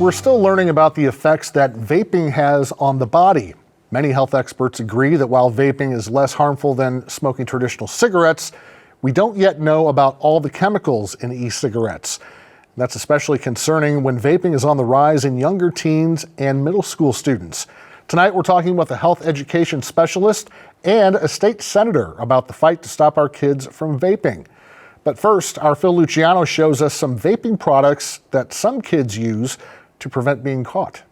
We're still learning about the effects that vaping has on the body. Many health experts agree that while vaping is less harmful than smoking traditional cigarettes, we don't yet know about all the chemicals in e-cigarettes. That's especially concerning when vaping is on the rise in younger teens and middle school students. Tonight, we're talking with a health education specialist and a state senator about the fight to stop our kids from vaping. But first, our Phil Luciano shows us some vaping products that some kids use to prevent being caught.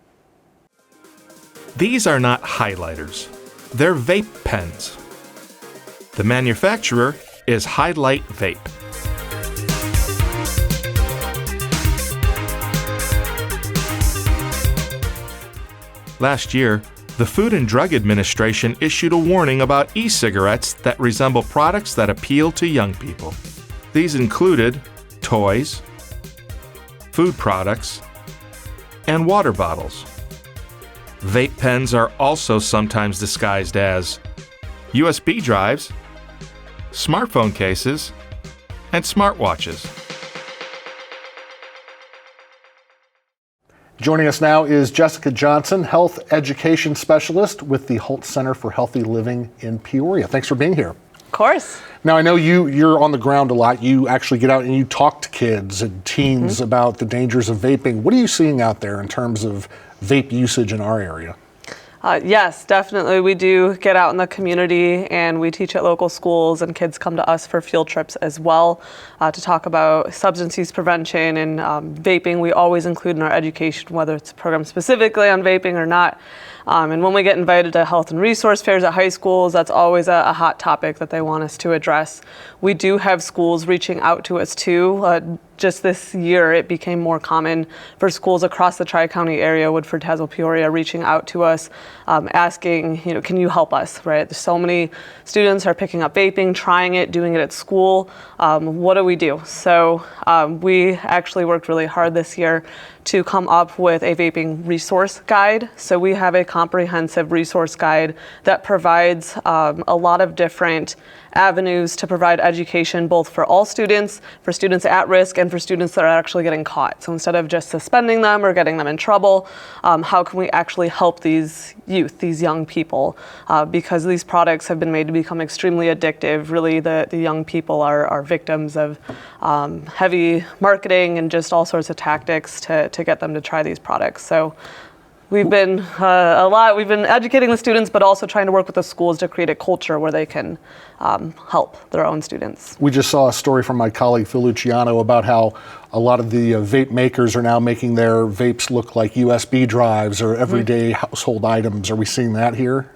These are not highlighters. They're vape pens. The manufacturer is Highlight Vape. Last year, the Food and Drug Administration issued a warning about e-cigarettes that resemble products that appeal to young people. These included toys, food products, and water bottles. Vape pens are also sometimes disguised as USB drives, smartphone cases, and smartwatches. Joining us now is Jessica Johnson, health education specialist with the Holt Center for Healthy Living in Peoria. Thanks for being here. Of course. Now, I know you're on the ground a lot. You actually get out and you talk to kids and teens about the dangers of vaping. What are you seeing out there in terms of vape usage in our area? Yes, definitely. We do get out in the community and we teach at local schools, and kids come to us for field trips as well to talk about substance use prevention and vaping. We always include in our education, whether it's a program specifically on vaping or not. And when we get invited to health and resource fairs at high schools, that's always a hot topic that they want us to address. We do have schools reaching out to us too. Just this year, it became more common for schools across the Tri-County area, Woodford, Tazewell, Peoria, reaching out to us, asking, can you help us, right? There's so many students are picking up vaping, trying it, doing it at school. What do we do? So we actually worked really hard this year to come up with a vaping resource guide. So we have a comprehensive resource guide that provides a lot of different avenues to provide education, both for all students, for students at risk, and for students that are actually getting caught. So instead of just suspending them or getting them in trouble, how can we actually help these youth, these young people? Because these products have been made to become extremely addictive. Really, the young people are victims of heavy marketing and just all sorts of tactics to get them to try these products. So we've been we've been educating the students, but also trying to work with the schools to create a culture where they can help their own students. We just saw a story from my colleague Phil Luciano about how a lot of the vape makers are now making their vapes look like USB drives or everyday household items. Are we seeing that here?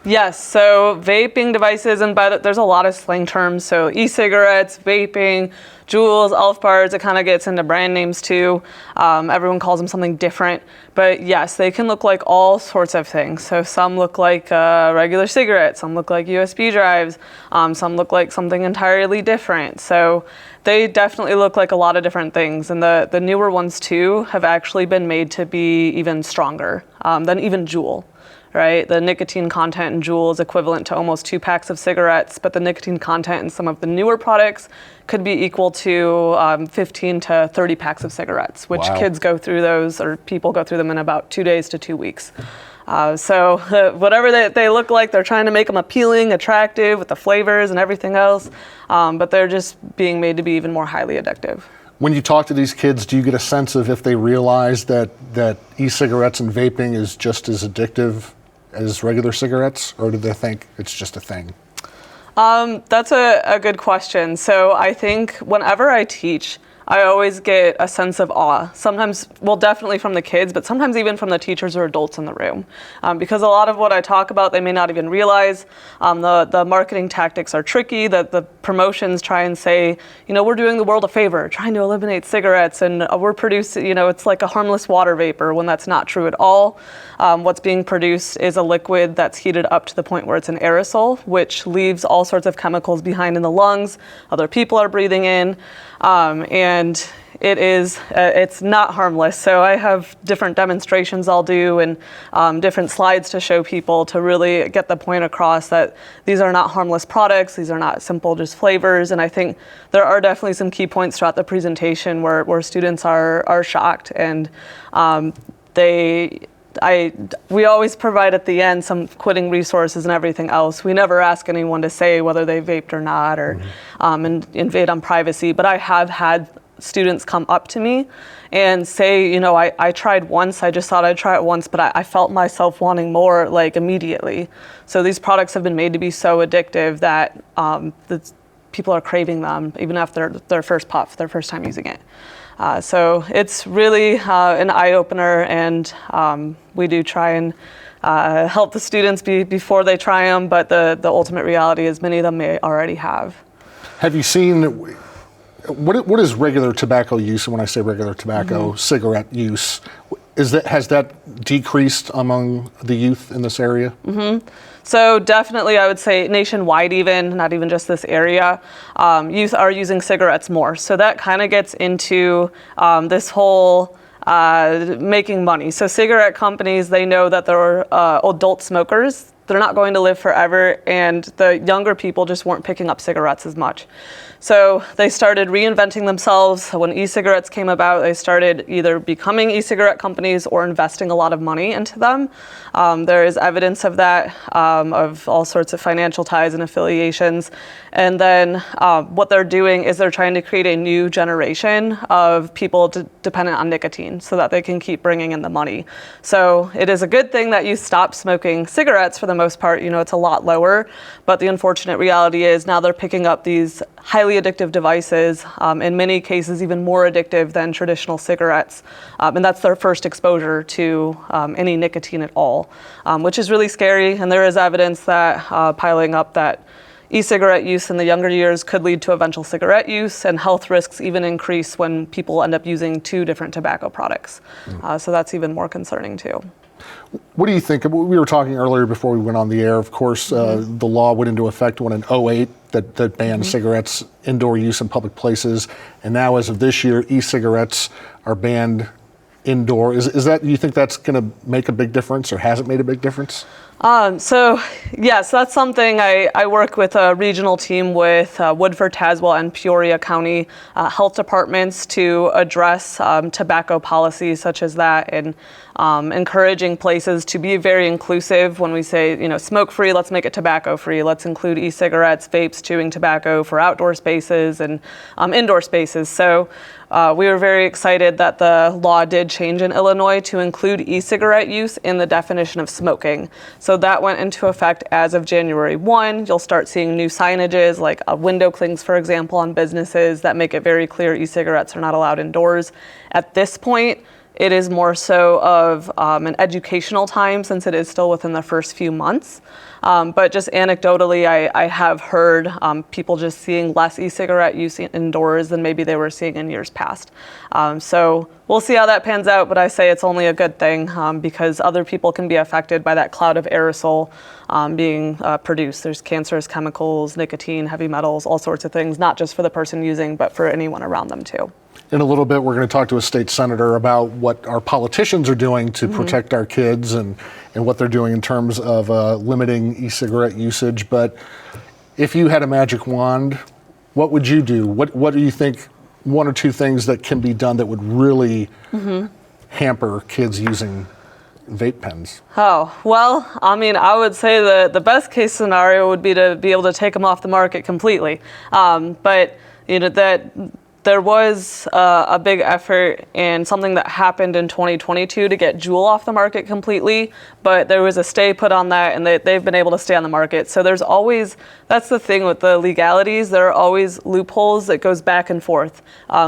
Yes, so vaping devices, and there's a lot of slang terms, so e-cigarettes, vaping, Juuls, Elf bars, it kind of gets into brand names too. Everyone calls them something different, but yes, they can look like all sorts of things. So some look like regular cigarettes, some look like USB drives, some look like something entirely different. So they definitely look like a lot of different things, and the newer ones too have actually been made to be even stronger than even Juul. Right? The nicotine content in Juul is equivalent to almost 2 packs of cigarettes, but the nicotine content in some of the newer products could be equal to 15 to 30 packs of cigarettes, which kids go through those, or people go through them in about 2 days to 2 weeks. So whatever they look like, they're trying to make them appealing, attractive with the flavors and everything else, but they're just being made to be even more highly addictive. When you talk to these kids, do you get a sense of if they realize that e-cigarettes and vaping is just as addictive as regular cigarettes, or do they think it's just a thing? That's a good question. So I think whenever I teach, I always get a sense of awe. Sometimes, well, definitely from the kids, but sometimes even from the teachers or adults in the room. Because a lot of what I talk about, they may not even realize. The marketing tactics are tricky. The promotions try and say, we're doing the world a favor, trying to eliminate cigarettes, and we're producing, it's like a harmless water vapor, when that's not true at all. What's being produced is a liquid that's heated up to the point where it's an aerosol, which leaves all sorts of chemicals behind in the lungs. Other people are breathing in. And it's not harmless. So I have different demonstrations I'll do and different slides to show people to really get the point across that these are not harmless products. These are not simple just flavors. And I think there are definitely some key points throughout the presentation where students are shocked, and we always provide at the end some quitting resources and everything else. We never ask anyone to say whether they vaped or not, or and invade on privacy. But I have had students come up to me and say, you know, I tried once, I just thought I'd try it once, but I felt myself wanting more, like, immediately. So these products have been made to be so addictive that people are craving them even after their first puff, their first time using it. So it's really an eye-opener, and we do try and help the students before they try them, but the ultimate reality is many of them may already have. Have you seen, what is regular tobacco use? And when I say regular tobacco, cigarette use, has that decreased among the youth in this area? So definitely, I would say nationwide, even not even just this area, youth are using cigarettes more. So that kind of gets into this whole making money. So cigarette companies, they know that they're adult smokers. They're not going to live forever, and the younger people just weren't picking up cigarettes as much. So they started reinventing themselves. When e-cigarettes came about, they started either becoming e-cigarette companies or investing a lot of money into them. There is evidence of that, of all sorts of financial ties and affiliations. And then what they're doing is they're trying to create a new generation of people dependent on nicotine so that they can keep bringing in the money. So it is a good thing that you stop smoking cigarettes for the most part. You know, it's a lot lower, but the unfortunate reality is now they're picking up these highly addictive devices, in many cases even more addictive than traditional cigarettes, and that's their first exposure to any nicotine at all, which is really scary. And there is evidence that piling up that e-cigarette use in the younger years could lead to eventual cigarette use, and health risks even increase when people end up using 2 different tobacco products. So that's even more concerning too. What do you think? We were talking earlier before we went on the air. Of course, the law went into effect in 2008 that banned cigarettes indoor use in public places, and now as of this year, e-cigarettes are banned indoor. Is that, you think that's going to make a big difference, or has it made a big difference? So yes, that's something I work with a regional team with Woodford, Tazewell, and Peoria County health departments to address tobacco policies such as that, and encouraging places to be very inclusive. When we say, you know, smoke free, let's make it tobacco free. Let's include e-cigarettes, vapes, chewing tobacco for outdoor spaces and indoor spaces. So we were very excited that the law did change in Illinois to include e-cigarette use in the definition of smoking. So that went into effect as of January 1. You'll start seeing new signages like window clings, for example, on businesses that make it very clear e-cigarettes are not allowed indoors. At this point, it is more so of an educational time, since it is still within the first few months. But just anecdotally, I have heard people just seeing less e-cigarette use indoors than maybe they were seeing in years past. So we'll see how that pans out, but I say it's only a good thing because other people can be affected by that cloud of aerosol being produced. There's cancerous chemicals, nicotine, heavy metals, all sorts of things, not just for the person using, but for anyone around them too. In a little bit, we're going to talk to a state senator about what our politicians are doing to protect our kids and what they're doing in terms of limiting e-cigarette usage. But if you had a magic wand, what would you do? What do you think 1 or 2 things that can be done that would really hamper kids using vape pens? Oh, well, I mean, I would say the best case scenario would be to be able to take them off the market completely. But, you know, that there was a big effort and something that happened in 2022 to get Juul off the market completely, but there was a stay put on that, and they've been able to stay on the market. So there's always, that's the thing with the legalities, there are always loopholes that goes back and forth.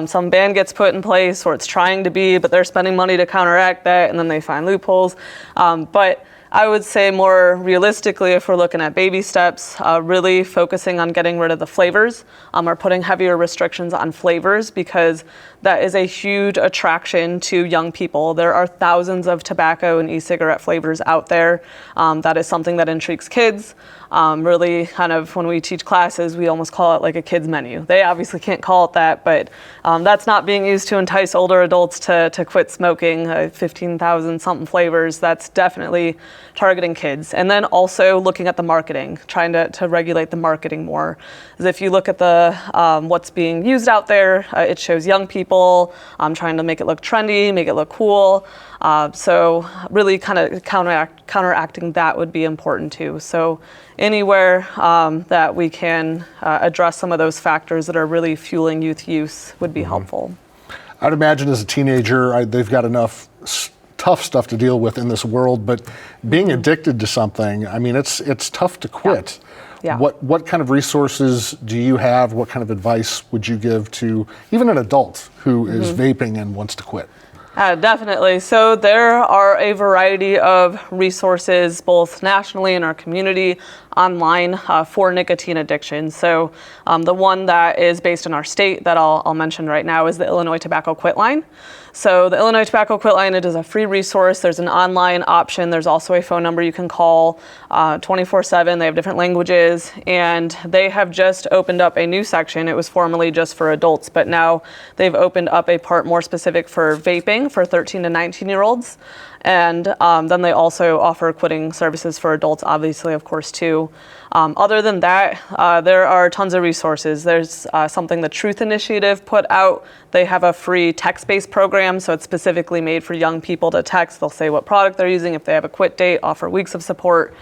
Some ban gets put in place, or it's trying to be, but they're spending money to counteract that, and then they find loopholes. But I would say more realistically, if we're looking at baby steps, really focusing on getting rid of the flavors, or putting heavier restrictions on flavors, because that is a huge attraction to young people. There are thousands of tobacco and e-cigarette flavors out there. That is something that intrigues kids. Really kind of when we teach classes, we almost call it like a kid's menu. They obviously can't call it that, but that's not being used to entice older adults to quit smoking. 15,000 something flavors, that's definitely targeting kids. And then also looking at the marketing, trying to regulate the marketing more. As if you look at the what's being used out there, it shows young people, trying to make it look trendy, make it look cool. So really kind of counteracting that would be important too. So anywhere that we can address some of those factors that are really fueling youth use would be helpful. I'd imagine as a teenager, they've got enough tough stuff to deal with in this world, but being addicted to something, I mean, it's tough to quit. Yeah. What kind of resources do you have? What kind of advice would you give to even an adult who is vaping and wants to quit? Definitely. So there are a variety of resources, both nationally in our community, online for nicotine addiction. So the one that is based in our state that I'll mention right now is the Illinois Tobacco Quit Line. So the Illinois Tobacco Quit Line, it is a free resource. There's an online option. There's also a phone number you can call 24/7. They have different languages, and they have just opened up a new section. It was formerly just for adults, but now they've opened up a part more specific for vaping for 13 to 19-year-olds. And then they also offer quitting services for adults, obviously, of course, too. Other than that, there are tons of resources. There's something the Truth Initiative put out. They have a free text-based program, so it's specifically made for young people to text. They'll say what product they're using, if they have a quit date, offer weeks of support.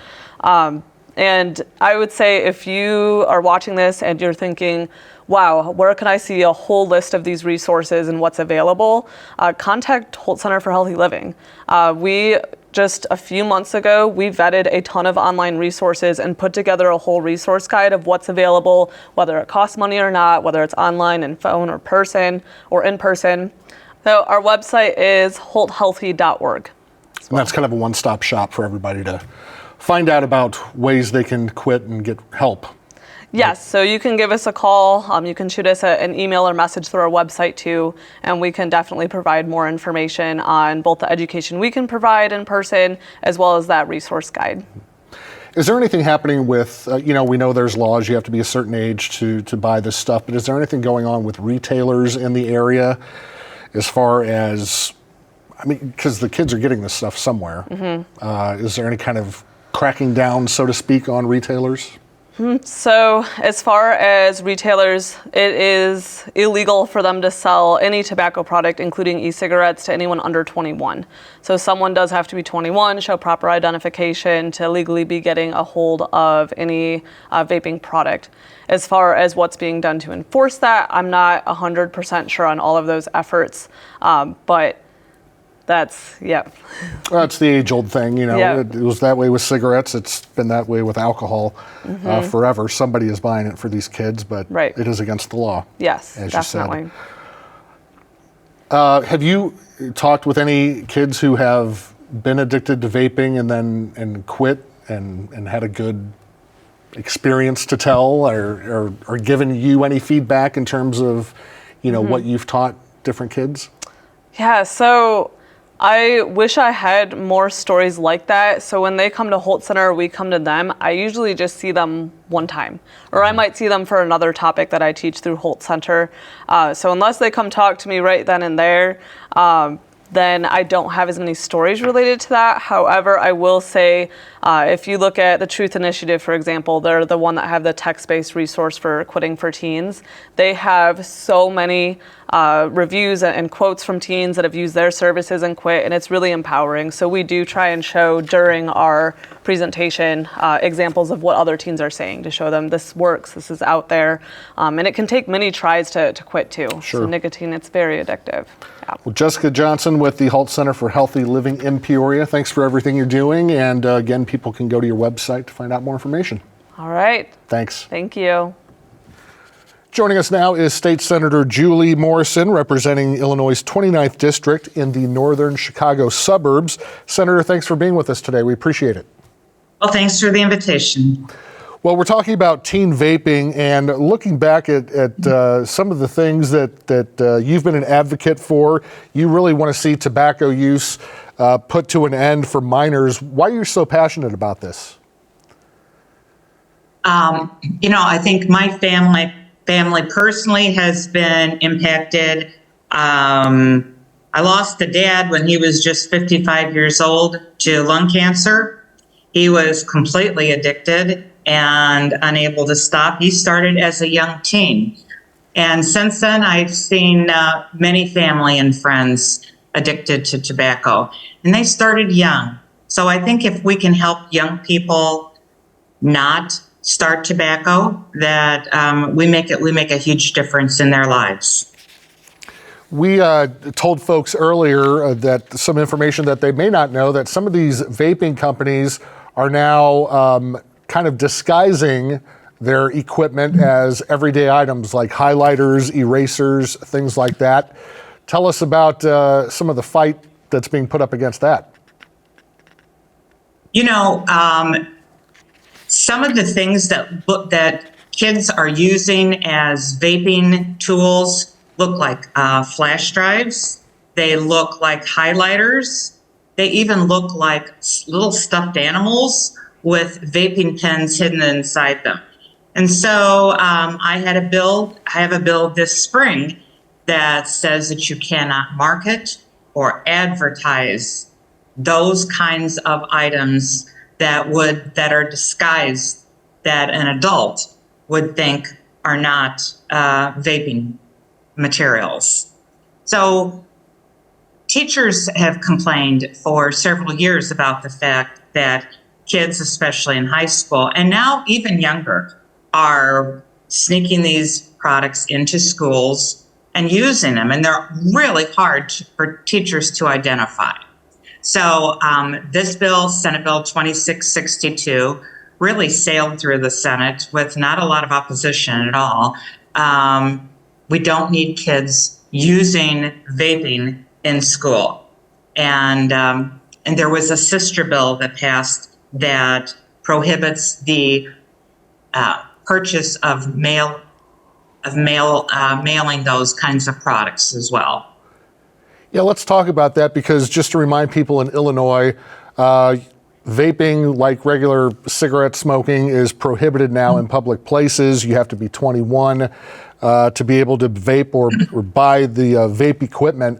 And I would say if you are watching this and you're thinking, wow, where can I see a whole list of these resources and what's available? Contact Holt Center for Healthy Living. We just a few months ago, we vetted a ton of online resources and put together a whole resource guide of what's available, whether it costs money or not, whether it's online and phone or person or in person. So our website is holthealthy.org. And that's kind of a one-stop shop for everybody to find out about ways they can quit and get help. Yes, so you can give us a call, you can shoot us an email or message through our website too, and we can definitely provide more information on both the education we can provide in person as well as that resource guide. Is there anything happening with, we know there's laws, you have to be a certain age to buy this stuff, but is there anything going on with retailers in the area as far as, because the kids are getting this stuff somewhere. Is there any kind of cracking down, so to speak, on retailers? So as far as retailers, it is illegal for them to sell any tobacco product, including e-cigarettes, to anyone under 21. So someone does have to be 21, show proper identification to legally be getting a hold of any vaping product. As far as what's being done to enforce that, I'm not 100% sure on all of those efforts, but that's, yeah. Well, it's the age-old thing, It was that way with cigarettes. It's been that way with alcohol forever. Somebody is buying it for these kids, but it is against the law. Yes, as definitely. You said. Have you talked with any kids who have been addicted to vaping and quit and had a good experience to tell, or given you any feedback in terms of, what you've taught different kids? Yeah, so I wish I had more stories like that. So when they come to Holt Center, we come to them, I usually just see them one time, or I might see them for another topic that I teach through Holt Center. So unless they come talk to me right then and there, then I don't have as many stories related to that. However, I will say, if you look at the Truth Initiative, for example, they're the one that have the text-based resource for quitting for teens. They have so many reviews and quotes from teens that have used their services and quit, and it's really empowering. So we do try and show during our presentation examples of what other teens are saying to show them this works, this is out there, and it can take many tries to quit too. Sure. So nicotine, it's very addictive. Yeah. Well, Jessica Johnson with the Holt Center for Healthy Living in Peoria, thanks for everything you're doing, and again, people can go to your website to find out more information. All right. Thanks. Thank you. Joining us now is State Senator Julie Morrison, representing Illinois' 29th District in the northern Chicago suburbs. Senator, thanks for being with us today. We appreciate it. Well, thanks for the invitation. Well, we're talking about teen vaping and looking back at some of the things that you've been an advocate for. You really want to see tobacco use put to an end for minors. Why are you so passionate about this? I think my family personally has been impacted. I lost a dad when he was just 55 years old to lung cancer. He was completely addicted and unable to stop. He started as a young teen. And since then, I've seen many family and friends addicted to tobacco. And they started young. So I think if we can help young people not start tobacco, that we make a huge difference in their lives. We told folks earlier that some information that they may not know, that some of these vaping companies are now kind of disguising their equipment as everyday items like highlighters, erasers, things like that. Tell us about some of the fight that's being put up against that. Some of the things that kids are using as vaping tools look like flash drives. They look like highlighters. They even look like little stuffed animals with vaping pens hidden inside them. And so I have a bill this spring that says that you cannot market or advertise those kinds of items that are disguised, that an adult would think are not vaping materials. So teachers have complained for several years about the fact that kids, especially in high school, and now even younger, are sneaking these products into schools and using them. And they're really hard for teachers to identify. So this bill, Senate Bill 2662, really sailed through the Senate with not a lot of opposition at all. We don't need kids using vaping in school. And there was a sister bill that passed that prohibits the purchase of mailing those kinds of products as well. Yeah, let's talk about that, because just to remind people in Illinois, vaping, like regular cigarette smoking, is prohibited now in public places. You have to be 21 to be able to vape or buy the vape equipment.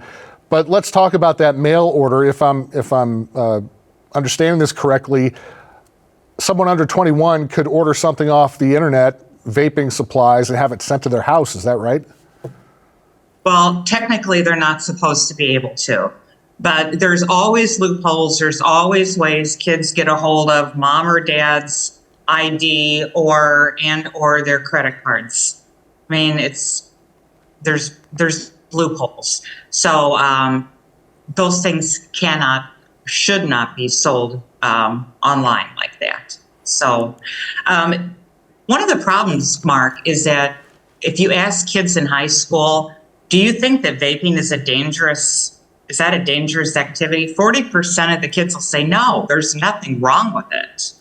But let's talk about that mail order. If I'm understanding this correctly, someone under 21 could order something off the internet, vaping supplies, and have it sent to their house. Is that right? Well, technically, they're not supposed to be able to, but there's always loopholes. There's always ways kids get a hold of mom or dad's ID or their credit cards. I mean, there's loopholes. So those things should not be sold online like that. So one of the problems, Mark, is that if you ask kids in high school, do you think that vaping is a dangerous activity? 40% of the kids will say, no, there's nothing wrong with it.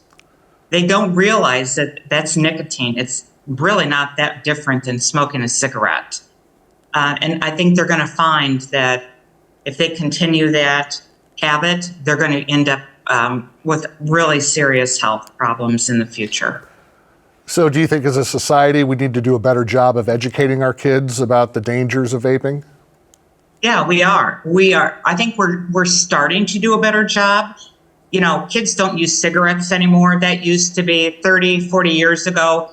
They don't realize that that's nicotine. It's really not that different than smoking a cigarette. And I think they're going to find that if they continue that habit, they're going to end up with really serious health problems in the future. So do you think as a society we need to do a better job of educating our kids about the dangers of vaping? Yeah, we are. I think we're starting to do a better job. Kids don't use cigarettes anymore. That used to be 30, 40 years ago.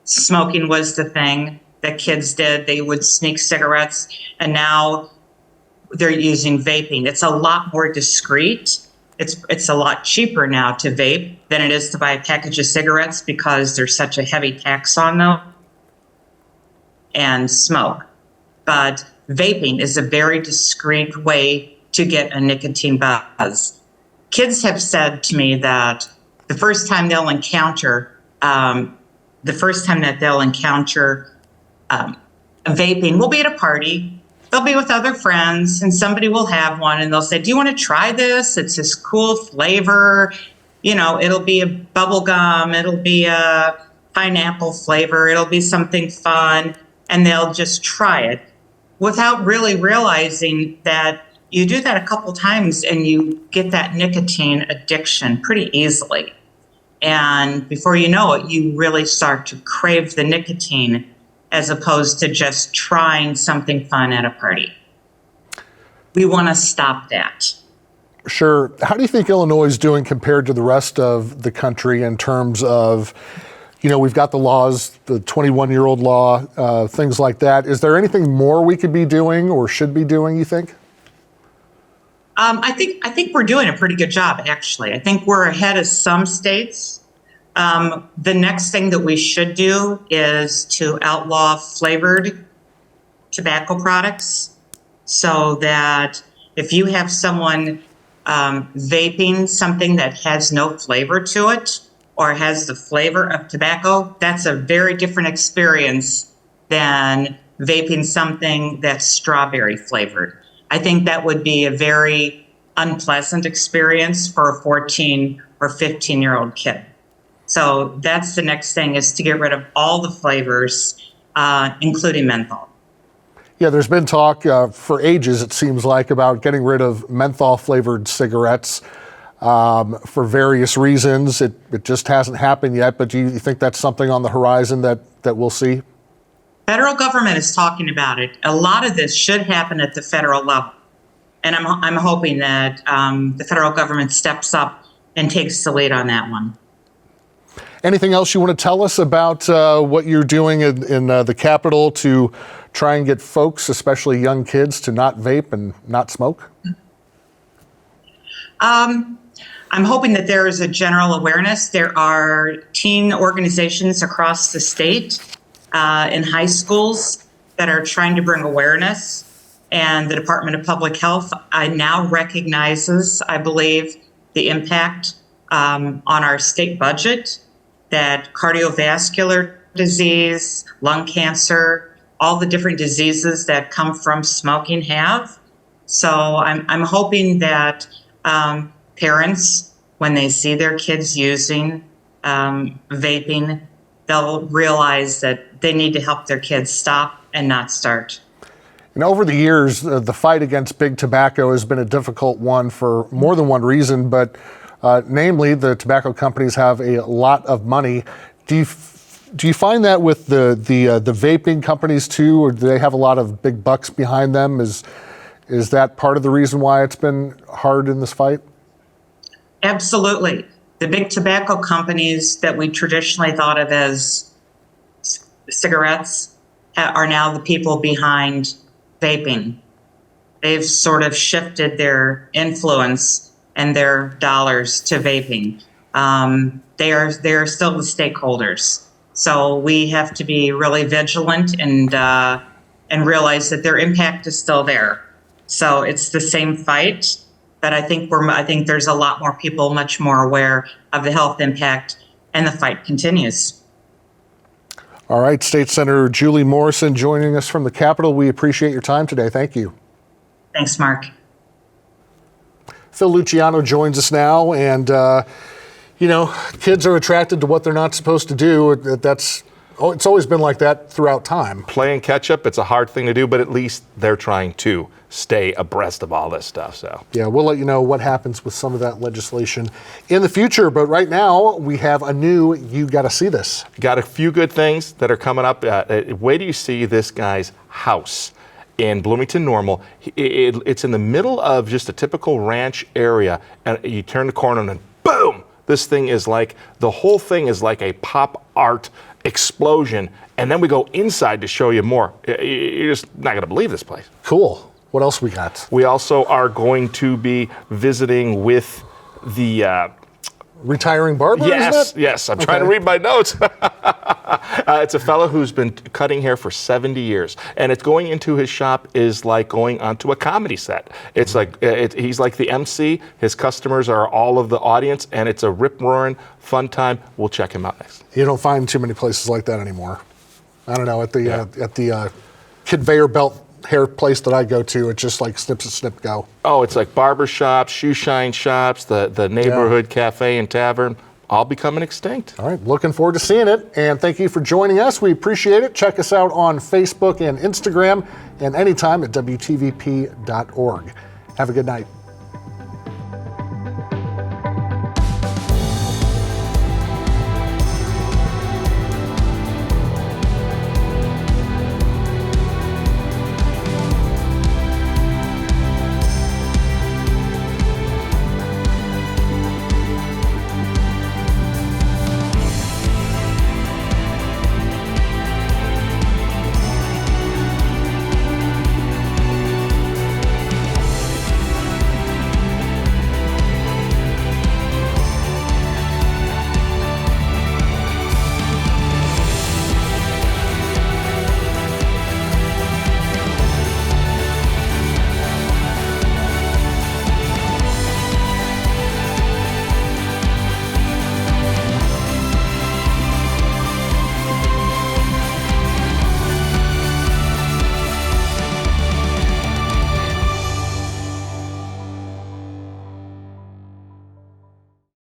Smoking was the thing that kids did. They would sneak cigarettes, and now they're using vaping. It's a lot more discreet. It's a lot cheaper now to vape than it is to buy a package of cigarettes because there's such a heavy tax on them and smoke. But vaping is a very discreet way to get a nicotine buzz. Kids have said to me that the first time they'll encounter vaping. We'll be at a party. They'll be with other friends, and somebody will have one, and they'll say, "Do you want to try this? It's this cool flavor. You know, it'll be a bubble gum. It'll be a pineapple flavor. It'll be something fun," and they'll just try it without really realizing that you do that a couple times and you get that nicotine addiction pretty easily. And before you know it, you really start to crave the nicotine as opposed to just trying something fun at a party. We want to stop that. Sure. How do you think Illinois is doing compared to the rest of the country in terms of, you know, we've got the laws, the 21-year-old law, things like that. Is there anything more we could be doing or should be doing, you think? I think we're doing a pretty good job, actually. I think we're ahead of some states. The next thing that we should do is to outlaw flavored tobacco products, so that if you have someone vaping something that has no flavor to it or has the flavor of tobacco, that's a very different experience than vaping something that's strawberry flavored. I think that would be a very unpleasant experience for a 14 or 15-year-old kid. So that's the next thing, is to get rid of all the flavors, including menthol. Yeah, there's been talk for ages, it seems like, about getting rid of menthol-flavored cigarettes for various reasons. It just hasn't happened yet, but do you think that's something on the horizon that we'll see? Federal government is talking about it. A lot of this should happen at the federal level. And I'm hoping that the federal government steps up and takes the lead on that one. Anything else you want to tell us about what you're doing in the Capitol to try and get folks, especially young kids, to not vape and not smoke? I'm hoping that there is a general awareness. There are teen organizations across the state in high schools that are trying to bring awareness. And the Department of Public Health now recognizes, I believe, the impact on our state budget that cardiovascular disease, lung cancer, all the different diseases that come from smoking have. So I'm hoping that parents, when they see their kids using vaping, they'll realize that they need to help their kids stop and not start. And over the years, the fight against big tobacco has been a difficult one for more than one reason, but namely, the tobacco companies have a lot of money. Do you find that with the vaping companies too, or do they have a lot of big bucks behind them? Is that part of the reason why it's been hard in this fight? Absolutely. The big tobacco companies that we traditionally thought of as cigarettes are now the people behind vaping. They've sort of shifted their influence and their dollars to vaping. They are still the stakeholders. So we have to be really vigilant and realize that their impact is still there. So it's the same fight, but I think there's a lot more people much more aware of the health impact, and the fight continues. All right, State Senator Julie Morrison joining us from the Capitol. We appreciate your time today. Thank you. Thanks, Mark. Phil Luciano joins us now, and kids are attracted to what they're not supposed to do. It's always been like that throughout time. Playing catch up, it's a hard thing to do, but at least they're trying to stay abreast of all this stuff. So yeah, we'll let you know what happens with some of that legislation in the future. But right now, we have a new You Gotta See This. Got a few good things that are coming up. Wait till you see this guy's house in Bloomington Normal. It's in the middle of just a typical ranch area, and you turn the corner and then boom! This thing is like, the whole thing is like a pop art explosion. And then we go inside to show you more. You're just not going to believe this place. Cool. What else we got? We also are going to be visiting with the retiring barber? Yes. I'm trying to read my notes. It's a fellow who's been cutting hair for 70 years, and it's going into his shop is like going onto a comedy set. It's like he's like the MC. His customers are all of the audience, and it's a rip-roaring fun time. We'll check him out next. You don't find too many places like that anymore. I don't know, at the conveyor belt hair place that I go to, it's just like snip, snip, go. Oh, it's like barber shops, shoe shine shops, the neighborhood cafe and tavern, all becoming extinct. All right, looking forward to seeing it. And thank you for joining us. We appreciate it. Check us out on Facebook and Instagram and anytime at WTVP.org. Have a good night.